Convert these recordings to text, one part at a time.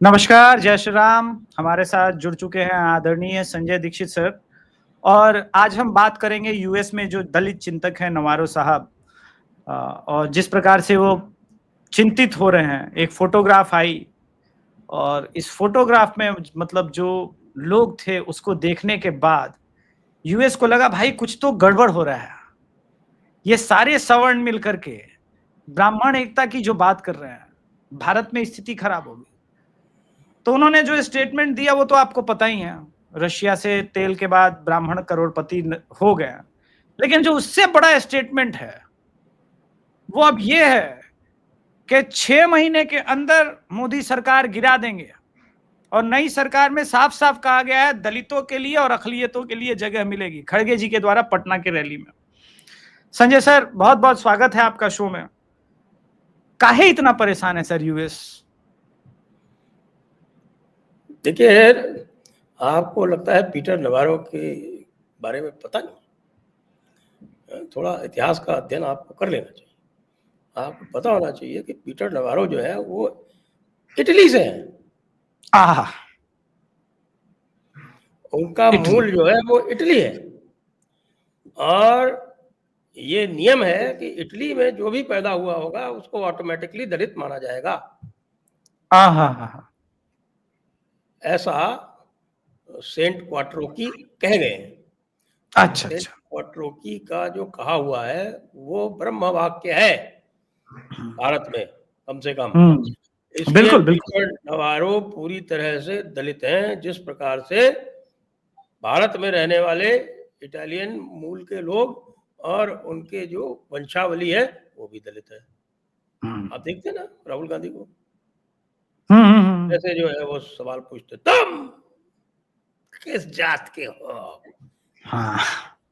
नमस्कार, जय श्री राम। हमारे साथ जुड़ चुके हैं आदरणीय संजय दीक्षित सर और आज हम बात करेंगे यूएस में जो दलित चिंतक हैं नवारो साहब और जिस प्रकार से वो चिंतित हो रहे हैं। एक फ़ोटोग्राफ आई और इस फ़ोटोग्राफ में मतलब जो लोग थे उसको देखने के बाद यूएस को लगा भाई कुछ तो गड़बड़ हो रहा है। ये सारे सवर्ण मिलकर के ब्राह्मण एकता की जो बात कर रहे हैं, भारत में स्थिति खराब होगी। तो उन्होंने जो स्टेटमेंट दिया वो तो आपको पता ही है। रशिया से तेल के बाद ब्राह्मण करोड़पति हो गए। लेकिन जो उससे बड़ा स्टेटमेंट है वो अब ये है कि 6 महीने के अंदर मोदी सरकार गिरा देंगे और नई सरकार में साफ साफ कहा गया है दलितों के लिए और अकलियतों के लिए जगह मिलेगी। खड़गे जी के द्वारा पटना की रैली में। संजय सर, बहुत बहुत स्वागत है आपका शो में। काहे इतना परेशान है सर यूएस? देखिए, आपको लगता है पीटर नवारो के बारे में पता नहीं। थोड़ा इतिहास का अध्ययन आपको कर लेना चाहिए। आपको पता होना चाहिए कि पीटर नवारो जो है वो इटली से है। आहा, उनका इटली। मूल जो है वो इटली है और ये नियम है कि इटली में जो भी पैदा हुआ होगा उसको ऑटोमेटिकली दलित माना जाएगा। आहा, ऐसा सेंट क्वाट्रोकी कह गए हैं। अच्छा सेंट अच्छा। क्वाट्रोकी का जो कहा हुआ है वो ब्रह्म वाक्य है भारत में, कम से कम। इसलिए बिल्कुल बिल्कुल। पीटर नवारो पूरी तरह से दलित हैं, जिस प्रकार से भारत में रहने वाले इटालियन मूल के लोग और उनके जो वंशावली है वो भी दलित है। आप देखते हैं ना राहुल गांधी को, जैसे जो है वो सवाल पूछते, तुम किस जात के हो? हाँ,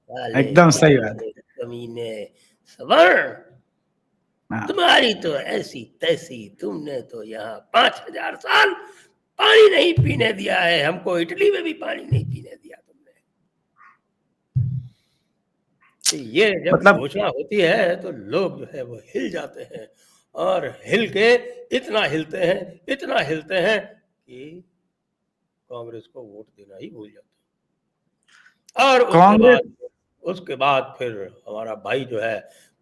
साले एकदम सही बात। साले कमीने सवर्ण, हाँ, तुम्हारी तो ऐसी तैसी, तुमने तो यहाँ 5,000 साल पानी नहीं पीने दिया है, हमको इटली में भी पानी नहीं पीने दिया तुमने। तो ये जब मतलब घोषणा होती है तो लोग जो है वो हिल जाते हैं और हिल के इतना हिलते हैं कि कांग्रेस को वोट देना ही भूल जाते हैं। और कांग्रेस। उसके बाद फिर हमारा भाई जो है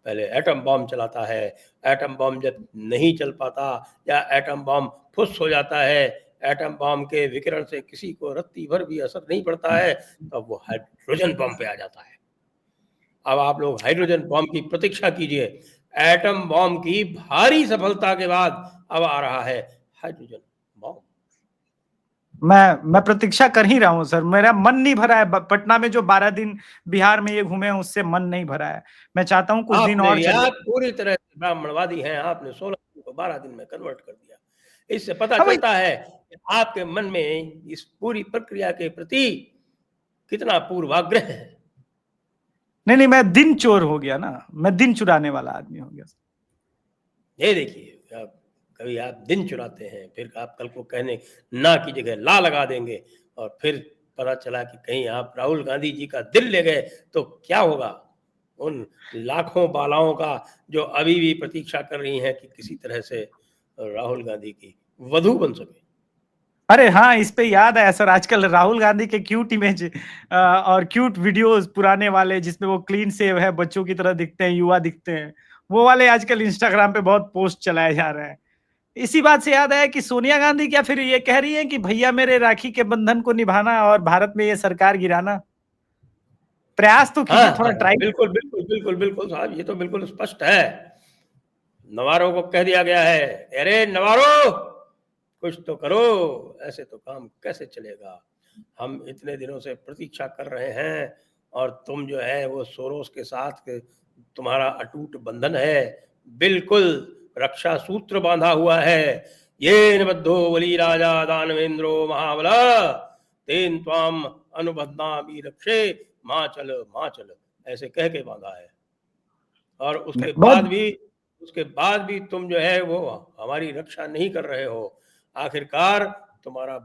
पहले एटम बम चलाता है। एटम बम जब नहीं चल पाता या एटम बम फुस हो जाता है, एटम बम के विकिरण से किसी को रत्ती भर भी असर नहीं पड़ता है, तब वो हाइड्रोजन बम पे आ जाता है। अब आप लोग हाइड्रोजन बम की प्रतीक्षा कीजिए। एटम बम की भारी सफलता के बाद अब आ रहा है हाइड्रोजन बम। मैं प्रतीक्षा कर ही रहा हूँ सर। मेरा मन नहीं भरा है। पटना में जो 12 दिन बिहार में ये घूमे हैं उससे मन नहीं भरा है। मैं चाहता हूँ कुछ दिन आपने और भी, चले। आप पूरी तरह से ब्राह्मणवादी हैं। आपने 16 दिन को 12 दिन में कन्वर्ट कर दिया। इससे पता हाँ भाई। चलता है कि आपके मन में इस पूरी प्रक्रिया के प्रति कितना पूर्वाग्रह है। नहीं नहीं, मैं दिन चोर हो गया ना। मैं दिन चुराने वाला आदमी हो गया। ये देखिए, आप कभी आप दिन चुराते हैं, फिर आप कल को कहने ना की जगह ला लगा देंगे और फिर पता चला कि कहीं आप राहुल गांधी जी का दिल ले गए तो क्या होगा उन लाखों बालाओं का जो अभी भी प्रतीक्षा कर रही हैं कि किसी तरह से राहुल गांधी की वधू बन सके। अरे हाँ, इस पे याद है सर। आजकल राहुल गांधी के क्यूट इमेज और क्यूट वीडियोस पुराने वाले जिसमें वो क्लीन सेव है, बच्चों की तरह दिखते हैं, युवा दिखते हैं, वो वाले आजकल इंस्टाग्राम पे बहुत पोस्ट चलाए जा रहे हैं। इसी बात से याद आया कि सोनिया गांधी क्या फिर ये कह रही है कि भैया मेरे राखी के बंधन को निभाना और भारत में ये सरकार गिराना? प्रयास तो हाँ कीजिए, थोड़ा हाँ, ट्राई। बिल्कुल बिल्कुल बिल्कुल बिल्कुल साहब, ये तो बिल्कुल स्पष्ट है। नवारो को कह दिया गया है, अरे नवारो कुछ तो करो, ऐसे तो काम कैसे चलेगा। हम इतने दिनों से प्रतीक्षा कर रहे हैं और तुम जो है वो सोरोस के साथ तुम्हारा अटूट बंधन है, बिल्कुल रक्षा सूत्र बांधा हुआ है। ये निबद्धो बलि राजा दानवेंद्रो महाबल तेन त्वाम अनुबंधामि रक्षे, माँ चल ऐसे कह के बांधा है। और बहुत। उसके बाद भी तुम जो है वो हमारी रक्षा नहीं कर रहे हो। आखिरकार तुम्हारा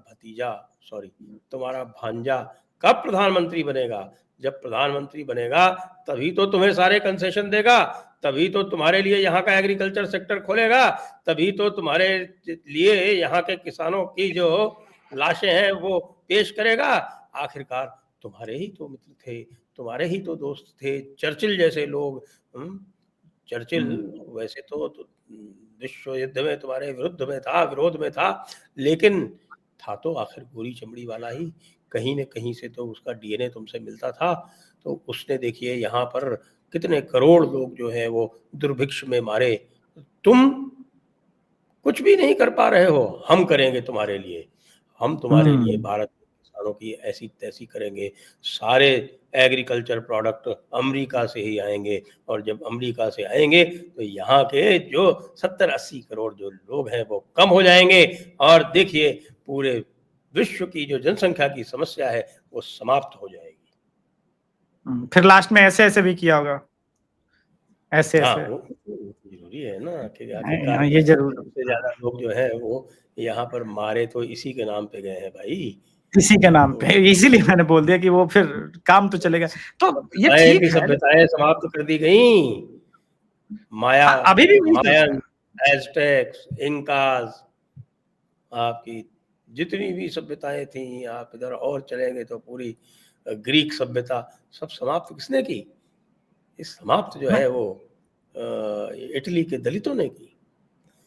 भांजा कब प्रधानमंत्री बनेगा? जब प्रधानमंत्री बनेगा तभी तो तुम्हें सारे कंसेशन देगा, तभी तो तुम्हारे लिए यहाँ का एग्रीकल्चर सेक्टर खोलेगा, तभी तो तुम्हारे लिए यहाँ के किसानों की जो लाशें हैं वो पेश करेगा। आखिरकार तुम्हारे ही तो मित्र थे, तुम्हारे ही तो दोस्त थे, चर्चिल जैसे लोग। चर्चिल वैसे तो विश्व युद्ध में तुम्हारे विरुद्ध में था, विरोध में था, लेकिन था तो आखिर गोरी चमड़ी वाला ही। कहीं न कहीं से तो उसका डीएनए तुमसे मिलता था। तो उसने देखिए यहाँ पर कितने करोड़ लोग जो है वो दुर्भिक्ष में मारे। तुम कुछ भी नहीं कर पा रहे हो, हम करेंगे तुम्हारे लिए। हम तुम्हारे लिए भारत के किसानों की ऐसी तैसी करेंगे। सारे एग्रीकल्चर प्रोडक्ट अमेरिका से ही आएंगे, और जब अमेरिका से आएंगे तो यहाँ के जो 70-80 करोड़ जो लोग हैं वो कम हो जाएंगे, और देखिए पूरे विश्व की जो जनसंख्या की समस्या है वो समाप्त हो जाएगी। फिर लास्ट में ऐसे ऐसे भी किया होगा, ऐसे हाँ, ऐसे। वो जरूरी है ना कि हाँ, आखिरकार ये जरूर। सबसे ज्यादा लोग जो है वो यहाँ पर मारे तो इसी के नाम पे गए हैं भाई। इसी के नाम पे, इसीलिए मैंने बोल दिया कि वो फिर काम तो चलेगा। तो ये ठीक है, सभ्यताएं समाप्त कर दी गई। माया, अभी भी वही मायन, एज़टेक्स, इंकास, आपकी जितनी भी सभ्यताएं थी, आप इधर और चलेंगे तो पूरी ग्रीक सभ्यता सब समाप्त किसने की? इस समाप्त जो है वो इटली के दलितों ने की।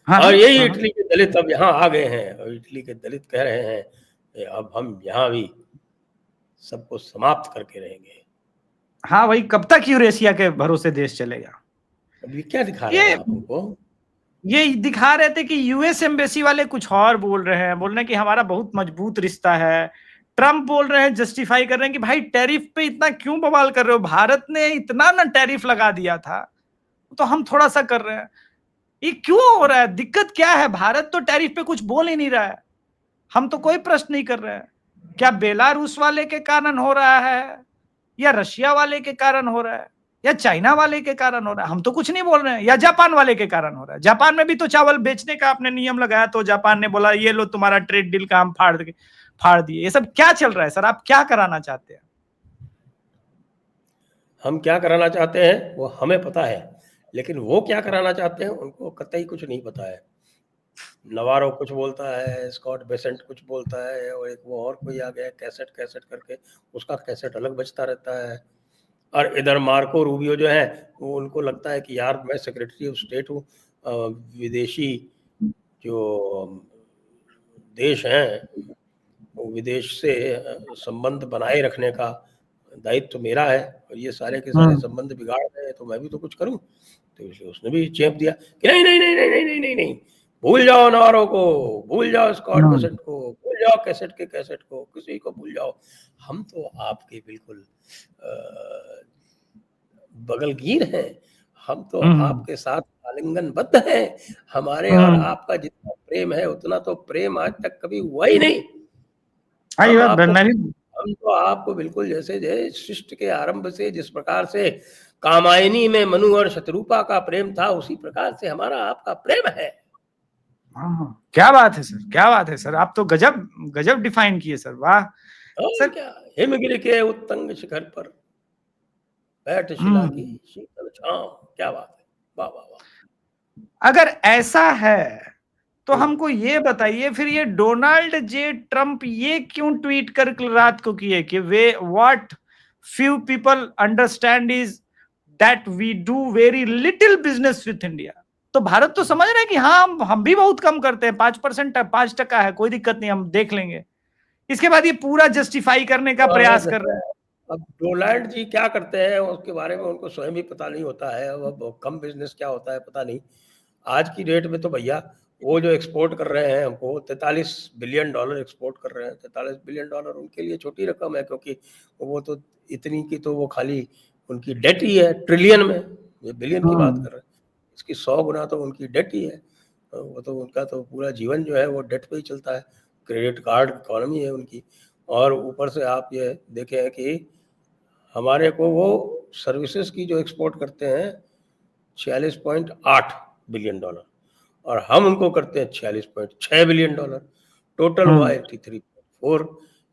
और यही इटली के दलित अब यहाँ आ गए हैं, और इटली के दलित कह रहे हैं कि अब हम यहाँ भी सबको समाप्त करके रहेंगे। हाँ, वही कब तक यूरेशिया के भरोसे देश चलेगा? अब ये क्या दिखा रहे हैं आप हमको? ये दिखा रहे थे कि यूएस एम्बेसी वाले कुछ और बोल रहे हैं, बोल रहे हैं कि हमारा बहुत मजबूत रिश्ता है। ट्रम्प बोल रहे हैं, जस्टिफाई कर रहे हैं कि भाई टैरिफ पे इतना क्यों बवाल कर रहे हो, भारत ने इतना ना टैरिफ लगा दिया था, तो हम थोड़ा सा कर रहे हैं। ये क्यों हो रहा है? दिक्कत क्या है? भारत तो टैरिफ पे कुछ बोल ही नहीं रहा है, हम तो कोई प्रश्न नहीं कर रहे हैं। क्या बेलारूस वाले के कारण हो रहा है, या रशिया वाले के कारण हो रहा है, या चाइना वाले के कारण हो रहा है? हम तो कुछ नहीं बोल रहे हैं। या जापान वाले के कारण हो रहा है? जापान में भी तो चावल बेचने का आपने नियम लगाया, तो जापान ने बोला ये लो तुम्हारा ट्रेड डील का हम फाड़ दिए। ये सब क्या चल रहा है सर? आप क्या कराना चाहते हैं? हम क्या कराना चाहते हैं वो हमें पता है, लेकिन वो क्या कराना चाहते हैं उनको कतई कुछ नहीं पता है। नवारो कुछ बोलता है, स्कॉट बेसेंट कुछ बोलता है, और एक वो और कोई आ गया कैसेट करके, उसका कैसेट अलग बजता रहता है। और इधर मार्को रूबियो जो है वो, उनको लगता है कि यार मैं सेक्रेटरी ऑफ स्टेट हूँ, विदेशी जो देश हैं वो विदेश से संबंध बनाए रखने का दायित्व तो मेरा है, और ये सारे के सारे संबंध बिगाड़ रहे हैं तो मैं भी तो कुछ करूं। तो उसने भी चेप दिया कि नहीं नहीं नहीं नहीं नहीं नहीं नहीं नहीं, भूल जाओ नवारो को, भूल जाओ स्कॉट बेसेंट को, भूल जाओ कैसेट को, किसी को भूल जाओ। हम तो आपके बिल्कुल बगलगीर हैं, हम तो आपके साथ आलिंगनबद्ध हैं। हमारे और आपका जितना प्रेम है उतना तो प्रेम आज तक कभी हुआ ही नहीं। हम तो आपको बिल्कुल जैसे सृष्टि के आरंभ से जिस प्रकार से कामायनी में मनु और शत्रुपा का प्रेम था, उसी प्रकार से हमारा आपका प्रेम है। क्या बात है सर, क्या बात है सर, आप तो गजब डिफाइन किए सर, वाह सर। क्या हिमगिरि के उत्तंग शिखर पर बैठ शिला की शीतल छांव, क्या बात है, वाह वाह वाह। अगर ऐसा है तो हमको ये बताइए, फिर ये डोनाल्ड जे ट्रम्प ये क्यों ट्वीट कर रात को किए कि वे what few people understand is that we do very little business with India. तो भारत तो समझ रहे हैं कि हाँ हम भी बहुत कम करते हैं, 5% 5% है, कोई दिक्कत नहीं, हम देख लेंगे। इसके बाद ये पूरा जस्टिफाई करने का प्रयास कर रहे हैं। अब डोनाल्ड जी क्या करते हैं उसके बारे में उनको स्वयं भी पता नहीं होता है। अब कम बिजनेस क्या होता है पता नहीं। आज की डेट में तो भैया वो जो एक्सपोर्ट कर रहे हैं हमको, $43 बिलियन एक्सपोर्ट कर रहे हैं। $43 बिलियन उनके लिए छोटी रकम है, क्योंकि वो तो इतनी की तो वो खाली उनकी डेट ही है, ट्रिलियन में, ये बिलियन की बात कर रहे हैं। इसकी 100 गुना तो उनकी डेट ही है। वो तो उनका तो पूरा जीवन जो है वो डेट पे ही चलता है। क्रेडिट कार्ड इकोनॉमी है उनकी। और ऊपर से आप ये देखें कि हमारे को वो सर्विसेज की जो एक्सपोर्ट करते हैं $46.8 बिलियन, और हम उनको करते हैं $46.6 बिलियन। टोटल हुआ 83.4।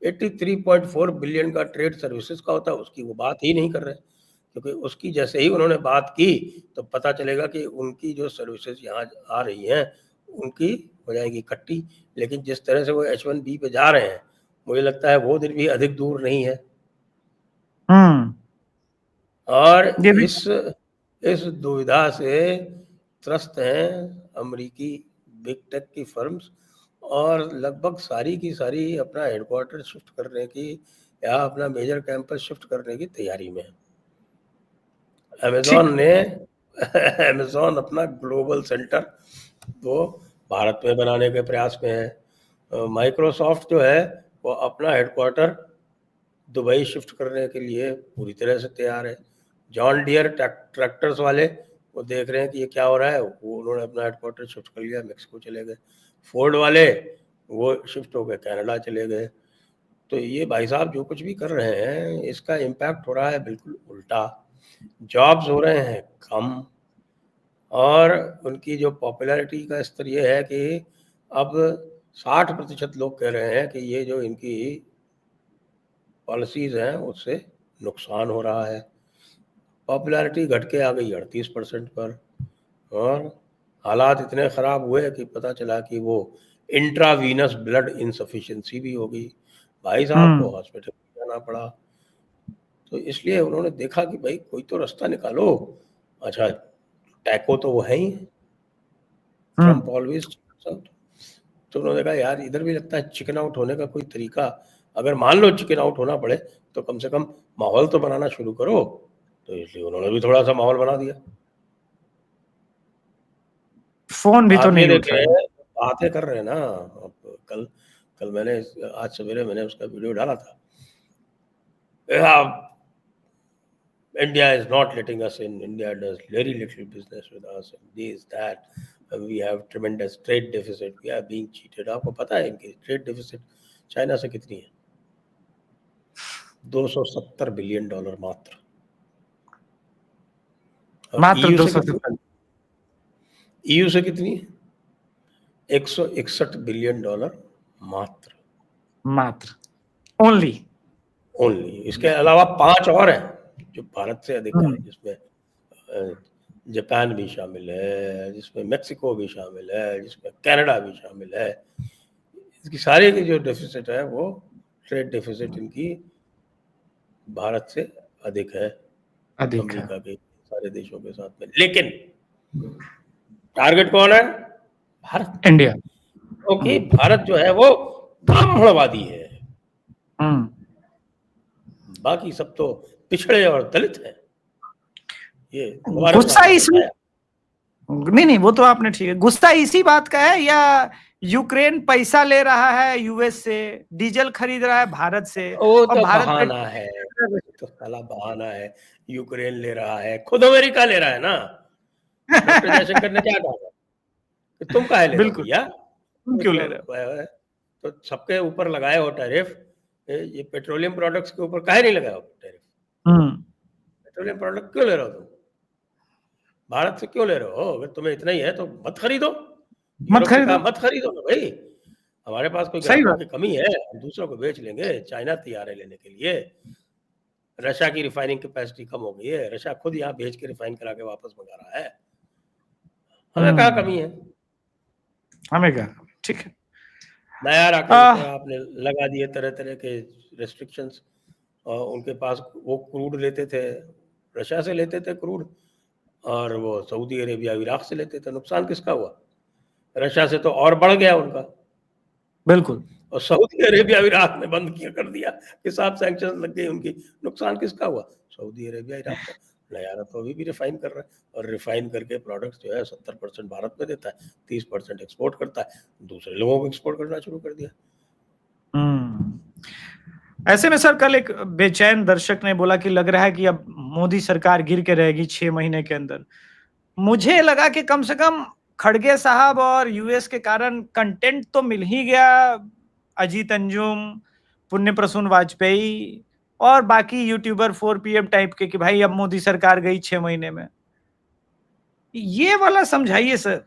83.4 बिलियन का ट्रेड सर्विसेज का होता है, उसकी वो बात ही नहीं कर रहे, क्योंकि उसकी जैसे ही उन्होंने बात की तो पता चलेगा कि उनकी जो सर्विसेज यहाँ आ रही हैं उनकी हो जाएगी इकट्ठी। लेकिन जिस तरह से वो H1B पे जा रहे हैं, मुझे लगता है वो दिन भी अधिक दूर नहीं है। और ये भी इस दुविधा से त्रस्त हैं अमेरिकी बिग टेक की फर्म्स, और लगभग सारी की सारी अपना हेडक्वार्टर शिफ्ट करने की या अपना मेजर कैंपस शिफ्ट करने की तैयारी में है। अमेज़न अपना ग्लोबल सेंटर वो भारत में बनाने के प्रयास में है। माइक्रोसॉफ्ट जो है वो अपना हेडक्वार्टर दुबई शिफ्ट करने के लिए पूरी तरह से तैयार है। जॉन डियर ट्रैक्टर्स वाले वो देख रहे हैं कि ये क्या हो रहा है, वो उन्होंने अपना हेडक्वार्टर शिफ्ट कर लिया, मेक्सिको चले गए। फोर्ड वाले वो शिफ्ट हो गए, कनाडा चले गए। तो ये भाई साहब जो कुछ भी कर रहे हैं इसका इम्पैक्ट हो रहा है बिल्कुल उल्टा। जॉब्स हो रहे हैं कम, और उनकी जो पॉपुलैरिटी का स्तर ये है कि अब 60% लोग कह रहे हैं कि ये जो इनकी पॉलिसीज हैं उससे नुकसान हो रहा है। पॉपुलैरिटी घट के आ गई 38% पर, और हालात इतने ख़राब हुए कि पता चला कि वो इंट्रावीनस ब्लड इनसफिशिएंसी भी हो गई। भाई साहब को हॉस्पिटल जाना पड़ा। तो इसलिए उन्होंने देखा कि भाई कोई तो रास्ता निकालो। अच्छा, टैको तो वो है ही, ट्रम्प ऑलवेज। तो उन्होंने कहा यार इधर भी लगता है चिकन आउट होने का कोई तरीका, अगर मान लो चिकन आउट होना पड़े तो कम से कम माहौल तो बनाना शुरू करो। तो इसलिए उन्होंने भी थोड़ा सा माहौल बना दिया। फोन भी तो नहीं उठ रहा है। बातें कर रहे हैं ना। अब कल मैंने आज सवेरे मैंने उसका वीडियो डाला था। India is not letting us in. India does very little business with us. This, that. We have tremendous trade deficit. We are being cheated. आपको पता है इनकी ट्रेड डेफिसिट चाइना से कितनी है? $270 बिलियन मात्र। मात्र 270। EU से कितनी है? $161 बिलियन मात्र। ओनली। इसके अलावा 5 और हैं जो भारत से अधिक है, जिसमें जापान भी शामिल है, जिसमें मेक्सिको भी शामिल है, जिसमें कनाडा भी शामिल है। इसकी सारे की जो डेफिसिट है वो ट्रेड डेफिसिट इनकी भारत से अधिक है, अमेरिका के सारे देशों के साथ में। लेकिन टारगेट कौन है? भारत, इंडिया। क्योंकि भारत जो है वो ब्राह्मणवादी है, बाकी सब तो पिछड़े और दलित हैं। ये गुस्सा इसमें नहीं, वो तो आपने ठीक है। गुस्सा इसी बात का है या यूक्रेन पैसा ले रहा है यूएस से, डीजल खरीद रहा है भारत से, वो तो भारत बहाना है, तो साला बहाना है। यूक्रेन ले रहा है, खुद अमेरिका ले रहा है ना। डॉक्टर जयशंकर ने क्या कहा कि तुम काहे ले रहे हो भैया, तुम क्यों ले रहे हो? तो सबके ऊपर लगाए हो टैरिफ, ये पेट्रोलियम प्रोडक्ट्स के ऊपर काहे नहीं लगाया हो टैरिफ? पेट्रोलियम प्रोडक्ट क्यों ले रहे हो तुम? भारत से क्यों ले रहे हो? अगर तुम्हें इतना ही है तो मत खरीदो, मत खरीदो ना भाई। हमारे पास कोई ग्राहकों की कमी है, हम दूसरों को बेच लेंगे। चाइना तैयार है लेने के लिए। रशिया की रिफाइनिंग कैपेसिटी कम हो गई है, रशिया खुद यहाँ बेच के रिफाइन करा के वापस मंगा रहा है। हमें क्या कमी है? हमें क्या, ठीक है। नया राकेश आपने लगा दिए तरह तरह के रेस्ट्रिक्शंस, और उनके पास वो क्रूड लेते थे, रशिया से लेते थे क्रूड, और वो सऊदी अरेबिया इराक से लेते थे। नुकसान किसका हुआ? रशिया से तो और बढ़ गया उनका, बिल्कुल। और सऊदी अरेबिया इराक ने बंद किया कर दिया कि साहब सैंक्शन लग गई उनकी। नुकसान किसका हुआ? सऊदी अरेबिया इराक का। नयारा तो अभी भी रिफाइन कर रहा है, और रिफाइन करके प्रोडक्ट्स जो है 70% भारत में देता है, 30% एक्सपोर्ट करता है, दूसरे लोगों को एक्सपोर्ट करना शुरू कर दिया। ऐसे में सर कल एक बेचैन दर्शक ने बोला कि लग रहा है कि अब मोदी सरकार गिर के रहेगी 6 महीने के अंदर। मुझे लगा कि कम से कम खड़गे साहब और यूएस के कारण कंटेंट तो मिल ही गया, अजीत अंजुम, पुण्य प्रसून वाजपेयी और बाकी यूट्यूबर 4 PM टाइप के, कि भाई अब मोदी सरकार गई 6 महीने में। ये वाला समझाइए सर,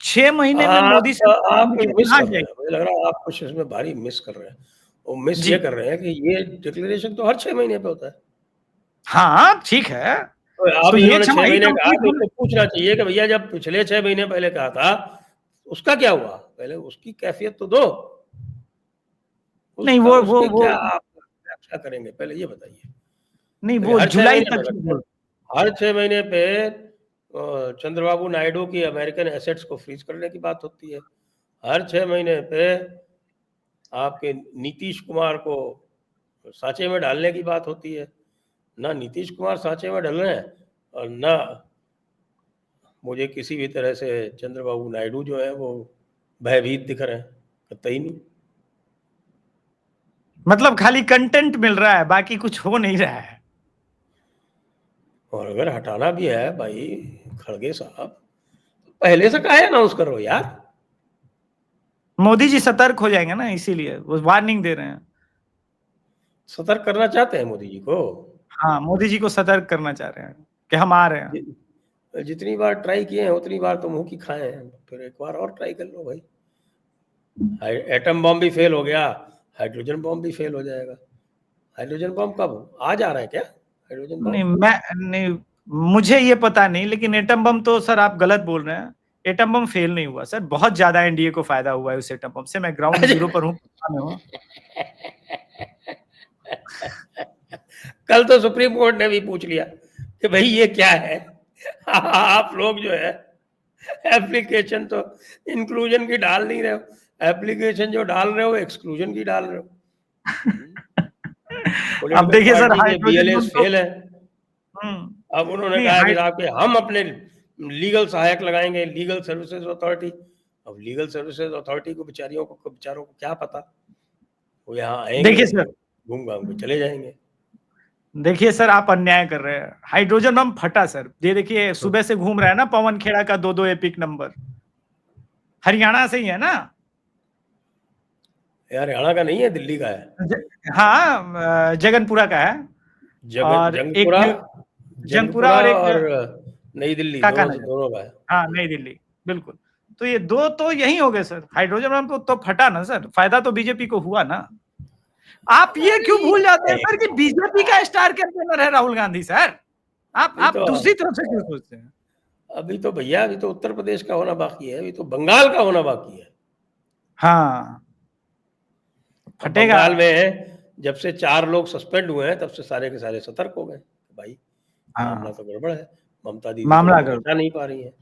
6 महीने में मोदी सरकार आप मिस कर रहे हैं, मुझे लग रहा है आप कुछ इसमें भारी मिस कर रहे हैं। वो मिस जी। ये कर रहे हैं कि ये डिक्लेरेशन तो हर 6 महीने पे होता है। हाँ, ठीक है। तो अब तो ये इन्होंने 6 छमाही महीने कहा कंप्लीट तो होने उसको पूछना चाहिए कि भैया जब पिछले 6 महीने पहले कहा था, उसका क्या हुआ? पहले उसकी कैफियत तो दो। नहीं, उसका वो उसके वो क्या आप व्याख्या करेंगे? पहले ये बताइए। नहीं, देखिए वो हर 6 जुलाई महीने पे तक ही रखते हैं। बोल हर 6 महीने पे चंद्रबाबू नायडू की अमेरिकन एसेट्स को फ्रीज करने की बात होती है। हर 6 महीने पे आपके नीतीश कुमार को सांचे में डालने की बात होती है। ना नीतीश कुमार सांचे में डल रहे हैं और ना मुझे किसी भी तरह से चंद्रबाबू नायडू जो है वो भयभीत दिख रहे हैं, कतई नहीं। मतलब खाली कंटेंट मिल रहा है, बाकी कुछ हो नहीं रहा है। और अगर हटाना भी है भाई खड़गे साहब, तो पहले से काहे अनाउंस करो यार। मोदी जी सतर्क हो जाएंगे ना, इसीलिए वो वार्निंग दे रहे हैं। सतर्क करना चाहते हैं मोदी जी को। हाँ, मोदी जी को सतर्क करना चाह रहे हैं कि हम आ रहे हैं। जितनी बार ट्राई किए हैं उतनी बार तो मुंह की खाए हैं, फिर एक बार और ट्राई कर लो भाई। एटम बम भी फेल हो गया, हाइड्रोजन बम भी फेल हो जाएगा। हाइड्रोजन बम कब आज आ रहा है क्या हाइड्रोजन बम? नहीं, मुझे ये पता नहीं, लेकिन एटम बम तो सर आप गलत बोल रहे हैं। एटम बम फेल नहीं हुआ सर, बहुत ज्यादा एनडीए को फायदा हुआ है उस एटम बम से। मैं ग्राउंड जीरो पर हूँ, पता नहीं हूँ। कल तो सुप्रीम कोर्ट ने भी पूछ लिया कि भाई ये क्या है। आप लोग जो है एप्लीकेशन तो इंक्लूजन की डाल नहीं रहे हो, एप्लीकेशन जो डाल रहे हो एक्सक्लूजन की डाल रहे हो। अब पॉलिटिकल देखिए सर, पार्टी के हाइड्रोजन बम बीएलएस तो फेल है। अब उन्होंने नहीं कहा कि साहब कि हम अपने लीगल सहायक लगाएंगे, लीगल सर्विसेज अथॉरिटी। अब लीगल सर्विसेज अथॉरिटी को बेचारों को क्या पता, वो यहाँ आएंगे देखिए सर, घूम घाम के चले जाएंगे। देखिए सर, आप अन्याय कर रहे हैं। हाइड्रोजन बम फटा सर, ये देखिए सुबह से घूम रहा है ना पवन खेड़ा का 2-2 एपिक नंबर। हरियाणा से ही है ना? यार हरियाणा का नहीं है, दिल्ली का है। हाँ, जगनपुरा का है। और एक जंगपुरा, जंगपुरा जंगपुरा और एक और नई दिल्ली काका दोनों नगर। दोनों का है। हाँ, नई दिल्ली, बिल्कुल। तो ये दो तो यही हो गए सर। हाइड्रोजन बम तो फटा ना सर, फायदा तो बीजेपी को हुआ ना। आप ये क्यों अरे भूल जाते हैं सर कि बीजेपी का स्टार कैंपेनर है राहुल गांधी सर। अभी आप तो दूसरी तरफ से क्यों सोचते हैं? अभी तो भैया अभी तो उत्तर प्रदेश का होना बाकी है, अभी तो बंगाल का होना बाकी है। हाँ, अब फटेगा। बंगाल में जब से 4 लोग सस्पेंड हुए हैं तब से सारे के सारे सतर्क हो गए भाई मामला हाँ, तो गड़बड़ है। ममता दीदी तो मामला उनको कर, बचा नहीं पा रही है,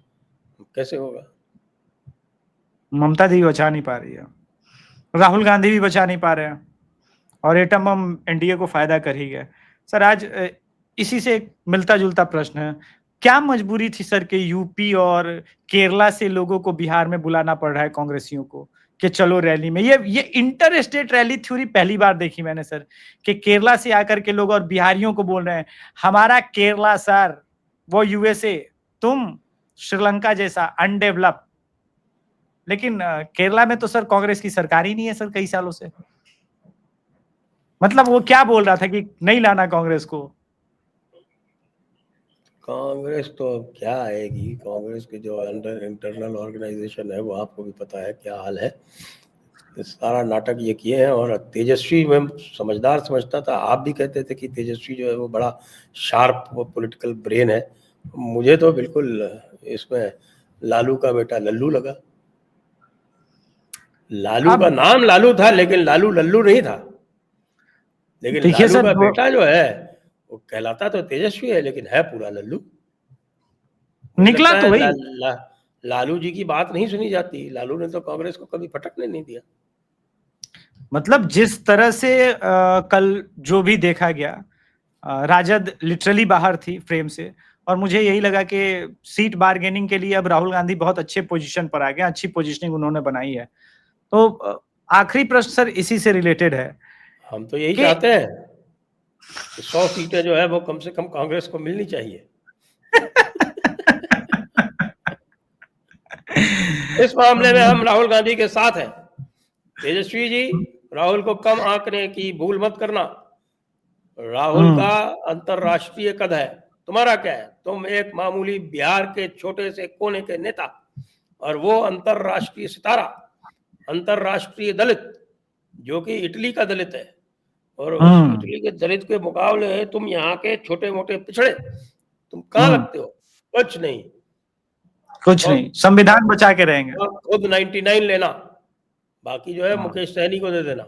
कैसे होगा। ममता दी बचा नहीं पा रही है, राहुल गांधी भी बचा नहीं पा रहे हैं, और एटम बम एनडीए को फायदा कर ही गया। सर आज इसी से एक मिलता जुलता प्रश्न है। क्या मजबूरी थी सर कि यूपी और केरला से लोगों को बिहार में बुलाना पड़ रहा है कांग्रेसियों को कि चलो रैली में? ये इंटर स्टेट रैली थ्योरी पहली बार देखी मैंने सर, कि केरला से आकर के लोग और बिहारियों को बोल रहे हैं हमारा केरला सर, वो यूएसए, तुम श्रीलंका जैसा अनडेवलप। लेकिन केरला में तो सर कांग्रेस की सरकार ही नहीं है सर कई सालों से। मतलब वो क्या बोल रहा था कि नहीं लाना कांग्रेस को? कांग्रेस तो अब क्या आएगी, कांग्रेस की जो अंडर इंटरनल ऑर्गेनाइजेशन है वो आपको भी पता है क्या हाल है। ये सारा नाटक ये किए हैं। और तेजस्वी में समझदार समझता था, आप भी कहते थे कि तेजस्वी जो है वो बड़ा शार्प पॉलिटिकल ब्रेन है। मुझे तो बिल्कुल इसमें लालू का बेटा लल्लू लगा। लालू का अब नाम लालू था लेकिन लालू लल्लू नहीं था। लेकिन देखिए लालू सर, का बेटा जो है वो कहलाता तो तेजस्वी है लेकिन है पूरा लल्लू। मुझे निकला लगता तो है वही। लालू जी की बात नहीं सुनी जाती। लालू ने तो कांग्रेस को कभी फटकने नहीं दिया। मतलब जिस तरह से कल जो भी देखा गया, राजद लिटरली बाहर थी फ्रेम से। और मुझे यही लगा कि सीट बार्गेनिंग के लिए अब राहुल गांधी बहुत अच्छे पोजीशन पर आ गए, अच्छी पोजीशनिंग उन्होंने बनाई है। तो आखिरी प्रश्न सर इसी से रिलेटेड है हम तो यही कि चाहते हैं कि 100 सीटें जो है वो कम से कम कांग्रेस को मिलनी चाहिए। इस मामले में हम राहुल गांधी के साथ हैं। तेजस्वी जी, राहुल को कम आंकने की भूल मत करना। राहुल का अंतरराष्ट्रीय कद है, तुम्हारा क्या है? तुम एक मामूली बिहार के छोटे से कोने के नेता, और वो अंतरराष्ट्रीय सितारा, अंतरराष्ट्रीय दलित। जो कि इटली का दलित है, और उस इटली के दलित के मुकाबले तुम यहाँ के छोटे मोटे पिछड़े, तुम कहाँ लगते हो? कुछ नहीं, कुछ नहीं, संविधान बचा के रहेंगे। खुद 99 लेना, बाकी जो है मुकेश सहनी को दे देना।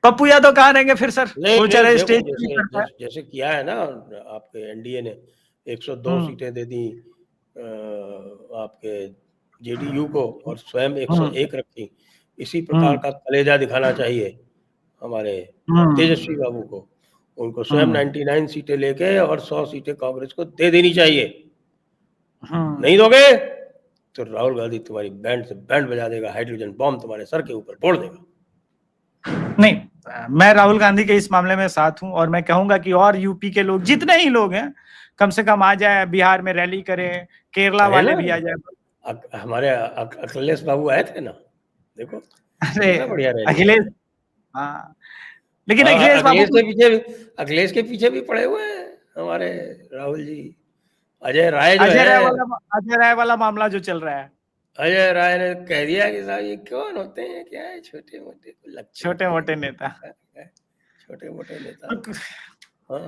पप्पू यादव कहाँ रहेंगे फिर सर? नहीं, वो नहीं, नहीं, देखो, जैसे किया है ना आपके एनडीए ने 102 सीटें दे दी आपके जेडीयू को, और स्वयं 101 रखी। इसी प्रकार का कलेजा दिखाना चाहिए हमारे तेजस्वी बाबू को। उनको स्वयं 99 सीटें लेके और 100 सीटें कांग्रेस को दे देनी चाहिए। नहीं दोगे तो राहुल गांधी तुम्हारी बैंड से बैंड बजा देगा, हाइड्रोजन बॉम्ब तुम्हारे सर के ऊपर फोड़ देगा। नहीं, मैं राहुल गांधी के इस मामले में साथ हूं, और मैं कहूंगा कि और यूपी के लोग, जितने ही लोग हैं, कम से कम आ जाए, बिहार में रैली करें, केरला वाले भी आ जाए। हमारे अखिलेश बाबू आए थे ना, देखो। अरे बढ़िया अखिलेश, हाँ, लेकिन अखिलेश के पीछे भी पड़े हुए हैं हमारे राहुल जी। अजय राय वाला मामला जो चल रहा है, अजय राय ने कह दिया कि साहब ये कौन होते हैं, क्या है, छोटे मोटे नेता।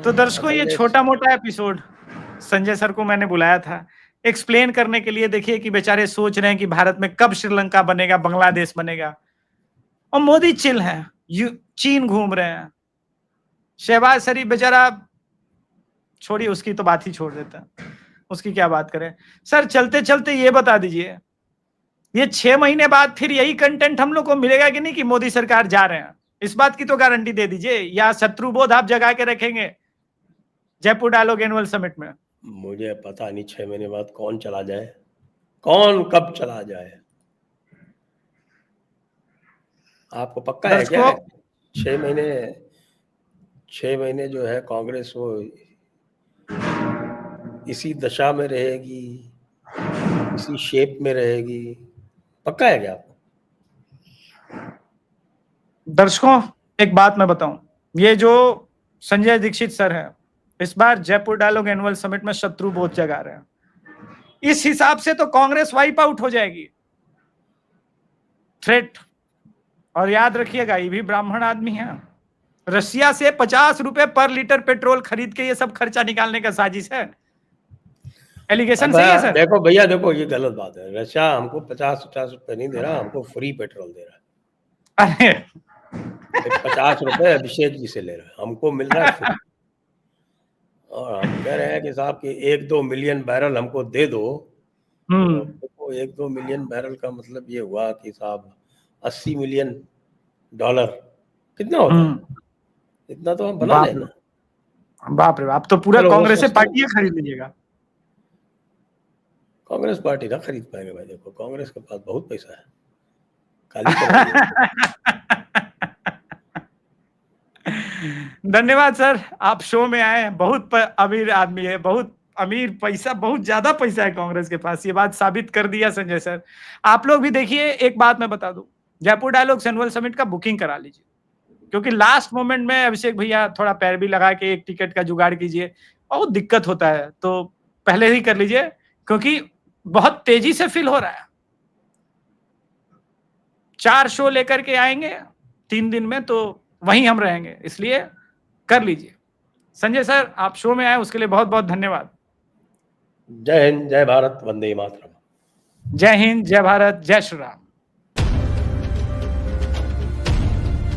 तो दर्शकों, ये छोटा मोटा एपिसोड संजय सर को मैंने बुलाया था एक्सप्लेन करने के लिए। देखिए कि बेचारे सोच रहे हैं कि भारत में कब श्रीलंका बनेगा, बांग्लादेश बनेगा, और मोदी चिल है, चीन घूम रहे हैं। शहबाज शरीफ बेचारा, छोड़िए, उसकी तो बात ही छोड़ देता है, उसकी क्या बात करें। सर चलते चलते ये बता दीजिए, ये 6 महीने बाद फिर यही कंटेंट हम लोग को मिलेगा कि नहीं कि मोदी सरकार जा रहे हैं? इस बात की तो गारंटी दे दीजिए, या शत्रुबोध आप जगा के रखेंगे जयपुर डायलॉग एनुअल समिट में? मुझे पता नहीं 6 महीने बाद कौन चला जाए, कौन कब चला जाए। आपको पक्का है क्या 6 महीने जो है कांग्रेस वो इसी दशा में रहेगी, इसी शेप में रहेगी? पक्का है क्या आपको? दर्शकों, एक बात मैं बताऊं, ये जो संजय दीक्षित सर है, इस बार जयपुर डायलॉग एनुअल समिट में शत्रुबोध जगा रहे हैं। इस हिसाब से तो कांग्रेस वाइप आउट हो जाएगी, थ्रेट। और याद रखिएगा, ये भी ब्राह्मण आदमी है, रशिया से 50 रुपए पर लीटर पेट्रोल खरीद के ये सब खर्चा निकालने का साजिश है। एलिगेशन सही है सर? देखो भैया, देखो, ये गलत बात है। रशिया हमको 50 रुपए नहीं दे रहा, हमको फ्री पेट्रोल दे रहा है। अरे 50 रुपए अभिषेक जी से ले रहा है, हमको मिल रहा है फ्री। और हम कह रहे हैं कि साहब कि 1-2 मिलियन बैरल हमको दे दो। देखो 1-2 मिलियन बैरल का मतलब ये हुआ कि साहब $80 मिलियन कितना होता है? इतना तो हम बना लेना। बाप रे बाप, तो पूरा कांग्रेस पार्टी खरीद लीजिएगा। कांग्रेस पार्टी ना खरीद पाएंगे भाई, देखो कांग्रेस के पास बहुत पैसा है, धन्यवाद सर, आप शो में आए। बहुत अमीर आदमी है, बहुत अमीर, पैसा, बहुत ज्यादा पैसा है कांग्रेस के पास, ये बात साबित कर दिया संजय सर। आप लोग भी देखिए, एक बात मैं बता दूं, जयपुर डायलॉग एनुअल समिट का बुकिंग करा लीजिए, क्योंकि लास्ट मोमेंट में अभिषेक भैया थोड़ा पैर भी लगा के एक टिकट का जुगाड़ कीजिए, बहुत दिक्कत होता है, तो पहले ही कर लीजिए, क्योंकि बहुत तेजी से फिल हो रहा है। 4 शो लेकर के आएंगे 3 दिन में, तो वहीं हम रहेंगे, इसलिए कर लीजिए। संजय सर, आप शो में आए उसके लिए बहुत बहुत धन्यवाद। जय हिंद, जय भारत, वंदे मातरम। जय हिंद, जय भारत, जय श्री राम।